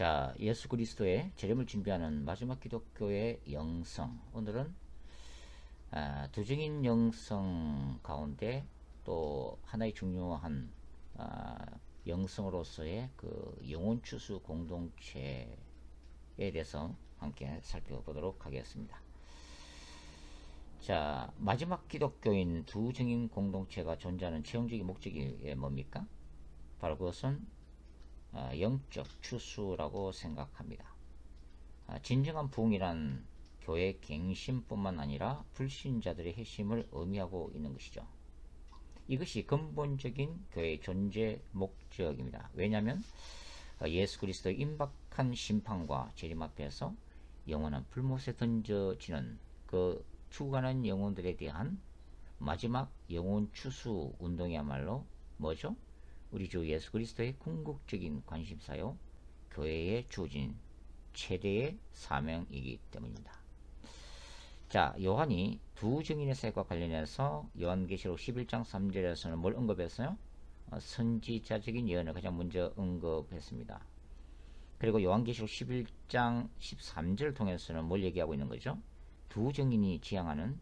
자, 예수 그리스도의 재림을 준비하는 마지막 기독교의 영성. 오늘은 두증인 영성 가운데 또 하나의 중요한 영성으로서의 그 영혼 추수 공동체에 대해서 함께 살펴보도록 하겠습니다. 자, 마지막 기독교인 두 증인 공동체가 존재하는 최종적인 목적이 뭡니까? 바로 그것은 영적 추수라고 생각합니다. 진정한 부흥이란 교회 갱신뿐만 아니라 불신자들의 회심을 의미하고 있는 것이죠. 이것이 근본적인 교회의 존재 목적입니다. 왜냐하면 예수 그리스도의 임박한 심판과 재림 앞에서 영원한 불못에 던져지는 그 죽어가는 영혼들에 대한 마지막 영혼 추수 운동이야말로 뭐죠? 우리 주 예수 그리스도의 궁극적인 관심사요, 교회에 주어진 최대의 사명이기 때문입니다. 자, 요한이 두 증인의 사역과 관련해서 요한계시록 11장 3절에서는 뭘 언급했어요? 선지자적인 예언을 가장 먼저 언급했습니다. 그리고 요한계시록 11장 13절을 통해서는 뭘 얘기하고 있는 거죠? 두 증인이 지향하는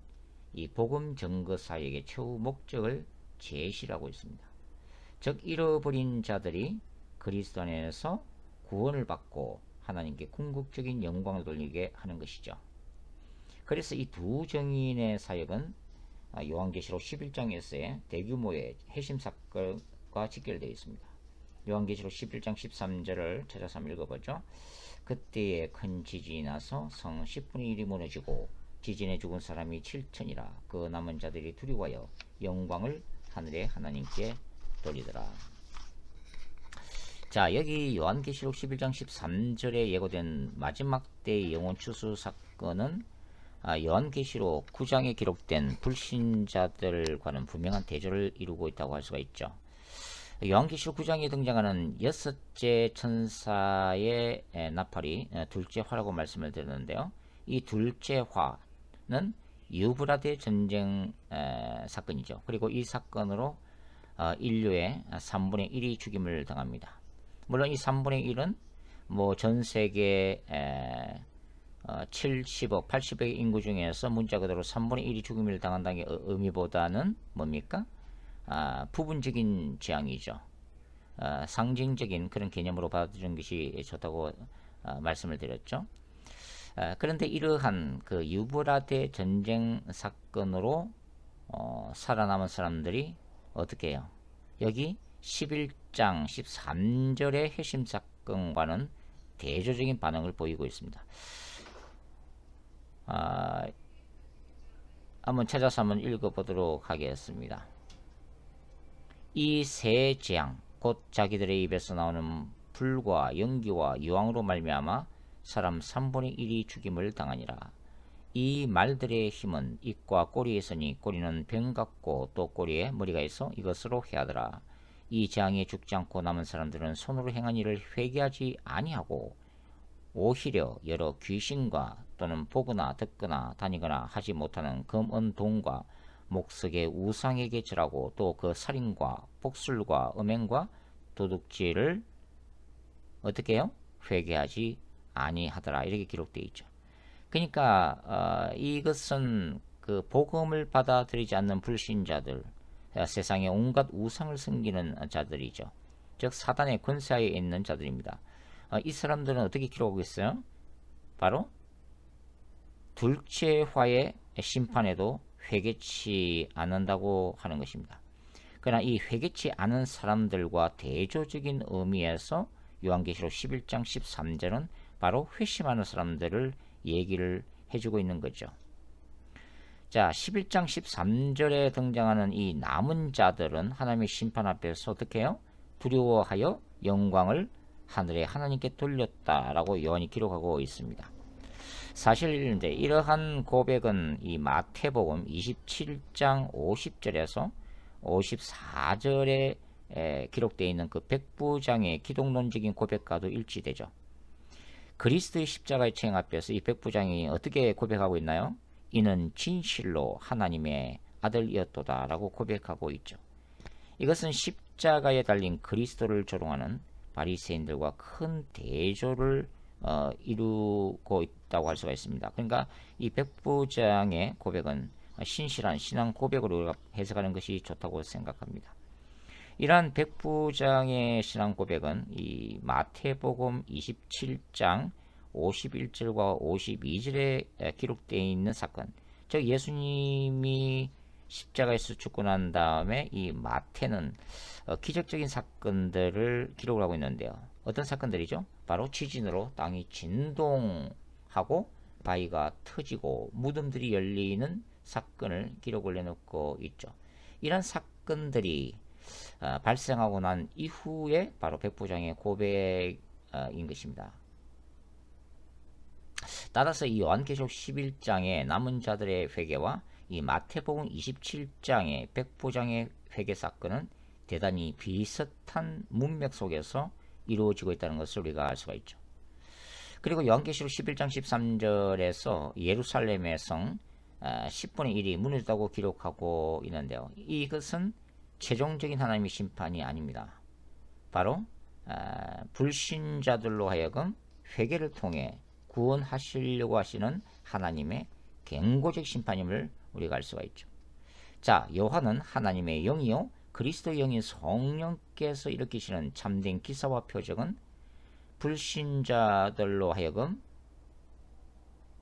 이 복음 증거 사역의 최후 목적을 제시하고 있습니다. 즉 잃어버린 자들이 그리스도 안에서 구원을 받고 하나님께 궁극적인 영광을 돌리게 하는 것이죠. 그래서 이 두 증인의 사역은 요한계시록 11장에서의 대규모의 회심 사건과 직결되어 있습니다. 요한계시록 11장 13절을 찾아서 한번 읽어보죠. 그때에 큰 지진이 나서 성 10분의 1이 무너지고 지진에 죽은 사람이 7천이라. 그 남은 자들이 두려워하여 영광을 하늘의 하나님께 돌리더라. 자, 여기 요한계시록 11장 13절에 예고된 마지막 때의 영혼 추수 사건은 요한계시록 9장에 기록된 불신자들과는 분명한 대조를 이루고 있다고 할 수가 있죠. 요한계시록 9장에 등장하는 여섯째 천사의 나팔이 둘째 화라고 말씀을 드렸는데요. 이 둘째 화는 유브라데 전쟁 사건이죠. 그리고 이 사건으로 인류의 3분의 1이 죽임을 당합니다. 물론 이 3분의 1은 뭐 전 세계 70억, 80억의 인구 중에서 문자 그대로 3분의 1이 죽임을 당한다는 의미보다는 뭡니까? 부분적인 재앙이죠. 상징적인 그런 개념으로 받아들이는 것이 좋다고 말씀을 드렸죠. 그런데 이러한 그 유브라데 전쟁 사건으로 살아남은 사람들이 어떻게 해요? 여기 11장 13절의 회심 사건과는 대조적인 반응을 보이고 있습니다. 한번 찾아서 한번 읽어보도록 하겠습니다. 이 세 재앙, 곧 자기들의 입에서 나오는 불과 연기와 유황으로 말미암아 사람 3분의 1이 죽임을 당하니라. 이 말들의 힘은 입과 꼬리에 있으니 꼬리는 병 같고 또 꼬리에 머리가 있어 이것으로 해하더라. 이 재앙에 죽지 않고 남은 사람들은 손으로 행한 일을 회개하지 아니하고 오히려 여러 귀신과 또는 보거나 듣거나 다니거나 하지 못하는 금, 은, 동과 목석의 우상에게 절하고 또 그 살인과 복술과 음행과 도둑질을 어떻게 해요? 회개하지 아니하더라. 이렇게 기록되어 있죠. 그러니까 이것은 그 복음을 받아들이지 않는 불신자들, 세상에 온갖 우상을 섬기는 자들이죠. 즉 사단의 권세하에 있는 자들입니다. 이 사람들은 어떻게 기록하고 있어요? 바로 둘째 화의 심판에도 회개치 않는다고 하는 것입니다. 그러나 이 회개치 않은 사람들과 대조적인 의미에서 요한계시록 11장 13절은 바로 회심하는 사람들을 얘기를 해주고 있는 거죠. 자, 11장 13절에 등장하는 이 남은 자들은 하나님의 심판 앞에서 어떻게 해요? 두려워하여 영광을 하늘에 하나님께 돌렸다라고 요한이 기록하고 있습니다. 사실 이제 이러한 고백은 이 마태복음 27장 50절에서 54절에 기록되어 있는 그 백부장의 기독론적인 고백과도 일치되죠. 그리스도의 십자가의 체행 앞에서 이 백부장이 어떻게 고백하고 있나요? 이는 진실로 하나님의 아들이었도다 라고 고백하고 있죠. 이것은 십자가에 달린 그리스도를 조롱하는 바리새인들과 큰 대조를 이루고 있다고 할 수가 있습니다. 그러니까 이 백부장의 고백은 신실한 신앙 고백으로 우리가 해석하는 것이 좋다고 생각합니다. 이러한 백부장의 신앙 고백은 이 마태복음 27장 51절과 52절에 기록되어 있는 사건, 즉 예수님이 십자가에서 죽고 난 다음에 이 마태는 기적적인 사건들을 기록을 하고 있는데요. 어떤 사건들이죠? 바로 지진으로 땅이 진동하고 바위가 터지고 무덤들이 열리는 사건을 기록을 해놓고 있죠. 이런 사건들이 발생하고 난 이후에 바로 백부장의 고백인 것입니다. 따라서 이 요한계시록 11장의 남은 자들의 회개와 이 마태복음 27장의 백부장의 회개 사건은 대단히 비슷한 문맥 속에서 이루어지고 있다는 것을 우리가 알 수가 있죠. 그리고 요한계시록 11장 13절에서 예루살렘의 성 10분의 1이 무너졌다고 기록하고 있는데요. 이것은 최종적인 하나님의 심판이 아닙니다. 바로 불신자들로 하여금 회개를 통해 구원하시려고 하시는 하나님의 경고적 심판임을 우리가 알 수가 있죠. 자, 요한은 하나님의 영이요 그리스도의 영인 성령께서 일으키시는 참된 기사와 표적은 불신자들로 하여금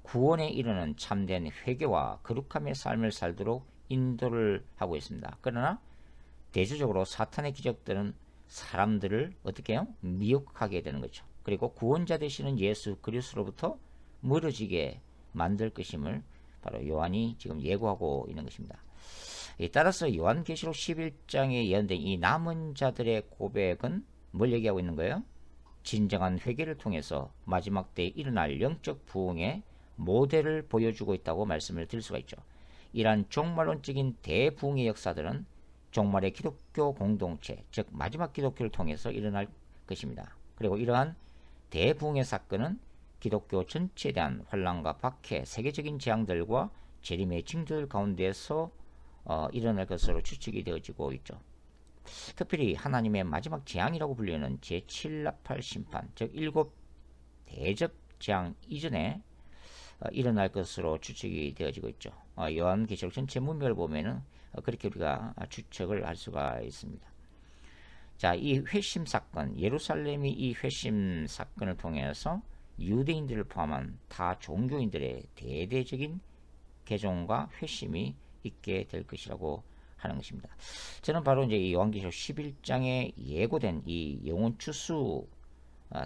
구원에 이르는 참된 회개와 거룩함의 삶을 살도록 인도를 하고 있습니다. 그러나 대조적으로 사탄의 기적들은 사람들을 어떻게 해요? 미혹하게 되는 거죠. 그리고 구원자 되시는 예수 그리스도로부터 멀어지게 만들 것임을 바로 요한이 지금 예고하고 있는 것입니다. 따라서 요한계시록 11장에 예언된 이 남은 자들의 고백은 뭘 얘기하고 있는 거예요? 진정한 회개를 통해서 마지막 때에 일어날 영적 부흥의 모델을 보여주고 있다고 말씀을 드릴 수가 있죠. 이러한 종말론적인 대부흥의 역사들은 종말의 기독교 공동체, 즉 마지막 기독교를 통해서 일어날 것입니다. 그리고 이러한 대부흥의 사건은 기독교 전체에 대한 환난과 박해, 세계적인 재앙들과 재림의 징조들 가운데서 일어날 것으로 추측이 되어지고 있죠. 특별히 하나님의 마지막 재앙이라고 불리는 제7나팔 심판, 즉 7대접 재앙 이전에 일어날 것으로 추측이 되어지고 있죠. 요한계시록 전체 문맥을 보면은 그렇게 우리가 추측을 할 수가 있습니다. 자, 이 회심 사건, 예루살렘이 이 회심 사건을 통해서 유대인들을 포함한 타 종교인들의 대대적인 개종과 회심이 있게 될 것이라고 하는 것입니다. 저는 바로 이제 이 요한계시록 11장에 예고된 이 영혼 추수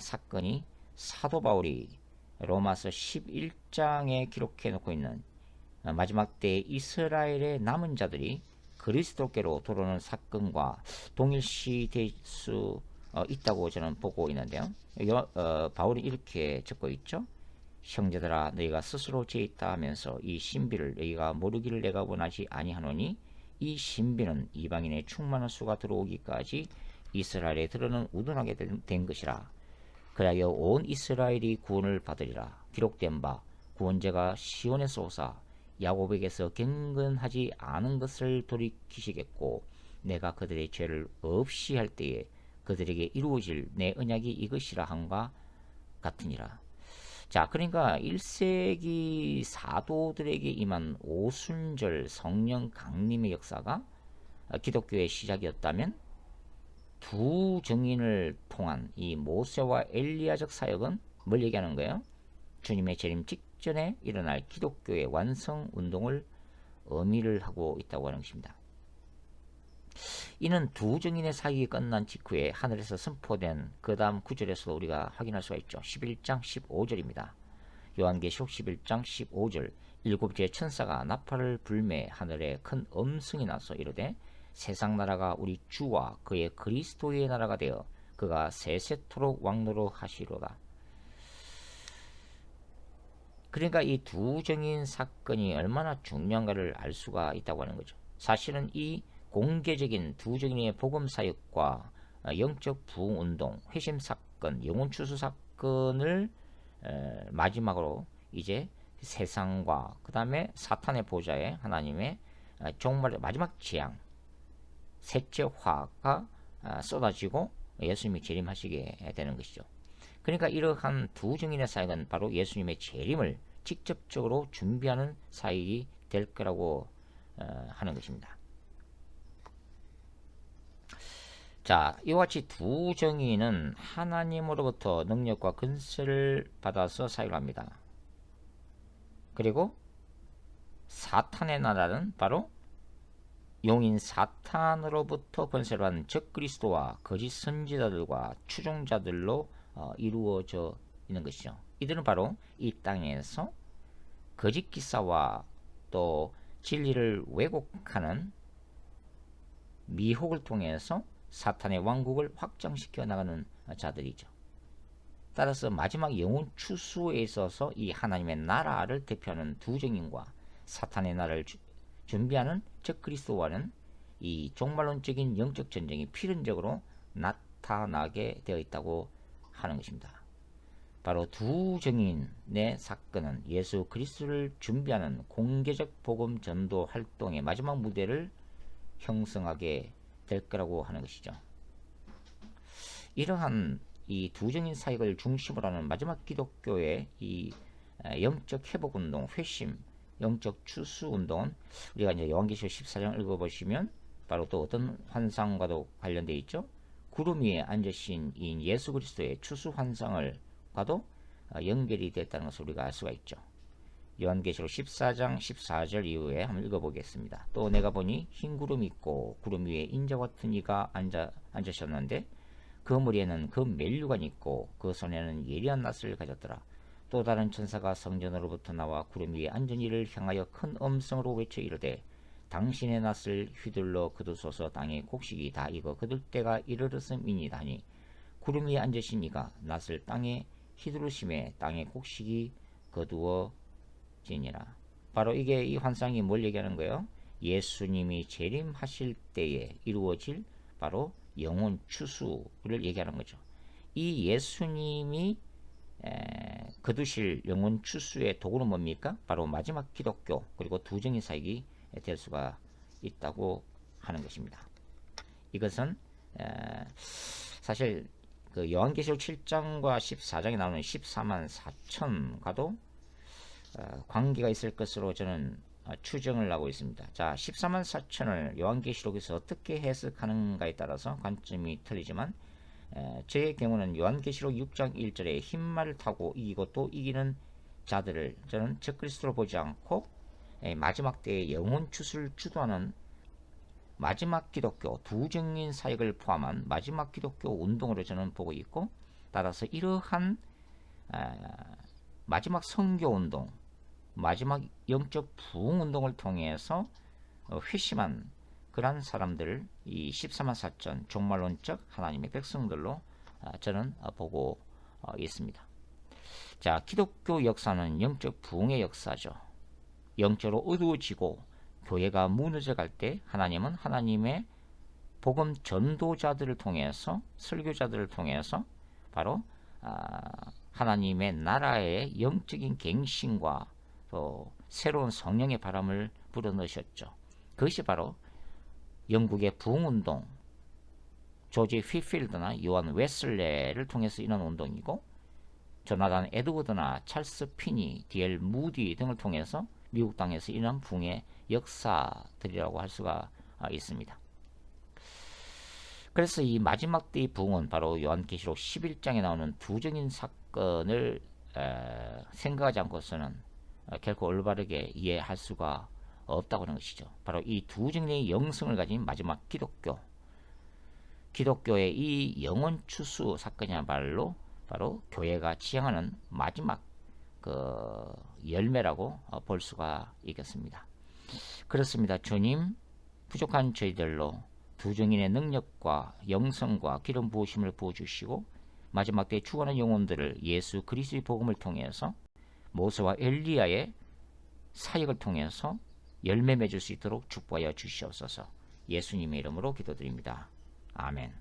사건이 사도 바울이 로마서 11장에 기록해 놓고 있는 마지막 때 이스라엘의 남은 자들이 그리스도께로 돌아오는 사건과 동일시될 수 있다고 저는 보고 있는데요. 바울이 이렇게 적고 있죠. 형제들아 너희가 스스로 죄 있다 하면서 이 신비를 너희가 모르기를 내가 원하지 아니하노니 이 신비는 이방인의 충만한 수가 들어오기까지 이스라엘에 들어는 우둔하게 된 것이라. 그리하여 온 이스라엘이 구원을 받으리라. 기록된 바 구원자가 시온에서 오사 야곱에게서 경건하지 않은 것을 돌이키시겠고 내가 그들의 죄를 없이 할 때에 그들에게 이루어질 내 언약이 이것이라 함과 같으니라. 자, 그러니까 1세기 사도들에게 임한 오순절 성령 강림의 역사가 기독교의 시작이었다면 두 증인을 통한 이 모세와 엘리야적 사역은 뭘 얘기하는 거예요? 주님의 재림 직전에 일어날 기독교의 완성 운동을 의미를 하고 있다고 하는 것입니다. 이는 두 증인의 사역이 끝난 직후에 하늘에서 선포된 그 다음 구절에서도 우리가 확인할 수가 있죠. 11장 15절입니다. 요한계시록 11장 15절 일곱째 천사가 나팔을 불매 하늘에 큰 음성이 나서 이르되 세상 나라가 우리 주와 그의 그리스도의 나라가 되어 그가 세세토록 왕노로 하시로다. 그러니까 이 두 증인 사건이 얼마나 중요한가를 알 수가 있다고 하는 거죠. 사실은 이 공개적인 두 증인의 복음 사역과 영적 부흥 운동, 회심 사건, 영혼 추수 사건을 마지막으로 이제 세상과 그 다음에 사탄의 보좌에 하나님의 종말 마지막 재앙, 셋째 화가 쏟아지고 예수님이 재림하시게 되는 것이죠. 그러니까 이러한 두 증인의 사역은 바로 예수님의 재림을 직접적으로 준비하는 사역이 될 거라고 하는 것입니다. 자, 이와 같이 두 증인은 하나님으로부터 능력과 권세를 받아서 사역을 합니다. 그리고 사탄의 나라는 바로 용인 사탄으로부터 권세를 받은 적그리스도와 거짓 선지자들과 추종자들로 이루어져 있는 것이죠. 이들은 바로 이 땅에서 거짓 기사와 또 진리를 왜곡하는 미혹을 통해서 사탄의 왕국을 확장시켜 나가는 자들이죠. 따라서 마지막 영혼 추수에 있어서 이 하나님의 나라를 대표하는 두 증인과 사탄의 나라를 준비하는 적그리스도와는 이 종말론적인 영적 전쟁이 필연적으로 나타나게 되어 있다고 하는 것입니다. 바로 두 증인의 사건은 예수 그리스도를 준비하는 공개적 복음 전도 활동의 마지막 무대를 형성하게 될 거라고 하는 것이죠. 이러한 이 두 증인 사역을 중심으로 하는 마지막 기독교의 이 영적 회복 운동, 회심, 영적 추수 운동은 우리가 이제 요한계시록 14장 읽어보시면 바로 또 어떤 환상과도 관련되어 있죠. 구름 위에 앉으신 이 예수 그리스도의 추수 환상을과도 연결이 됐다는 것을 우리가 알 수가 있죠. 요한계시록 14장 14절 이후에 한번 읽어보겠습니다. 또 내가 보니 흰 구름이 있고 구름 위에 인자와 같은 이가 앉으셨는데 그 머리에는 그 멜류관이 있고 그 손에는 예리한 낫을 가졌더라. 또 다른 천사가 성전으로부터 나와 구름 위에 앉은 이를 향하여 큰 음성으로 외쳐 이르되 당신의 낫을 휘둘러 거두소서. 땅의 곡식이 다 익어 거둘 때가 이르렀음이니이다 하니 구름 위에 앉으신 이가 낫을 땅에 휘두르심에 땅의 곡식이 거두어지니라. 바로 이게 이 환상이 뭘 얘기하는 거예요? 예수님이 재림하실 때에 이루어질 바로 영혼 추수를 얘기하는 거죠. 이 예수님이 거두실 영혼 추수의 도구는 뭡니까? 바로 마지막 기독교 그리고 두 증인 사역이 될 수가 있다고 하는 것입니다. 이것은 사실 그 요한계시록 7장과 14장에 나오는 14만 4천과도 관계가 있을 것으로 저는 추정을 하고 있습니다. 자, 14만 4천을 요한계시록에서 어떻게 해석하는가에 따라서 관점이 틀리지만 제 경우는 요한계시록 6장 1절에 흰 말을 타고 이기고 또 이기는 자들을 저는 적그리스도로 보지 않고 마지막 때의 영혼 추수를 주도하는 마지막 기독교 두 증인 사역을 포함한 마지막 기독교 운동으로 저는 보고 있고, 따라서 이러한 마지막 선교 운동, 마지막 영적 부흥 운동을 통해서 회심한 그러한 사람들을 이 14만 4천 종말론적 하나님의 백성들로 저는 보고 있습니다. 자, 기독교 역사는 영적 부흥의 역사죠. 영적으로 어두워지고 교회가 무너져 갈 때 하나님은 하나님의 복음 전도자들을 통해서, 설교자들을 통해서 바로 하나님의 나라의 영적인 갱신과 또 새로운 성령의 바람을 불어넣으셨죠. 그것이 바로 영국의 부흥운동, 조지 휘필드나 요한 웨슬레를 통해서 일어난 운동이고, 조나단 에드워드나 찰스 피니, 디엘 무디 등을 통해서 미국 땅에서 일어난 부흥의 역사들이라고 할 수가 있습니다. 그래서 이 마지막 때의 부흥은 바로 요한계시록 11장에 나오는 두 증인 사건을 생각하지 않고서는 결코 올바르게 이해할 수가 없다고 하는 것이죠. 바로 이 두 증인의 영성을 가진 마지막 기독교의 이 영혼 추수 사건이야말로 바로 교회가 지향하는 마지막 그 열매라고 볼 수가 있겠습니다. 그렇습니다. 주님, 부족한 저희들로 두 증인의 능력과 영성과 기름 부으심을 부어주시고 마지막 때에 죽어가는 영혼들을 예수 그리스도의 복음을 통해서 모세와 엘리야의 사역을 통해서 열매 맺을 수 있도록 축복하여 주시옵소서. 예수님의 이름으로 기도드립니다. 아멘.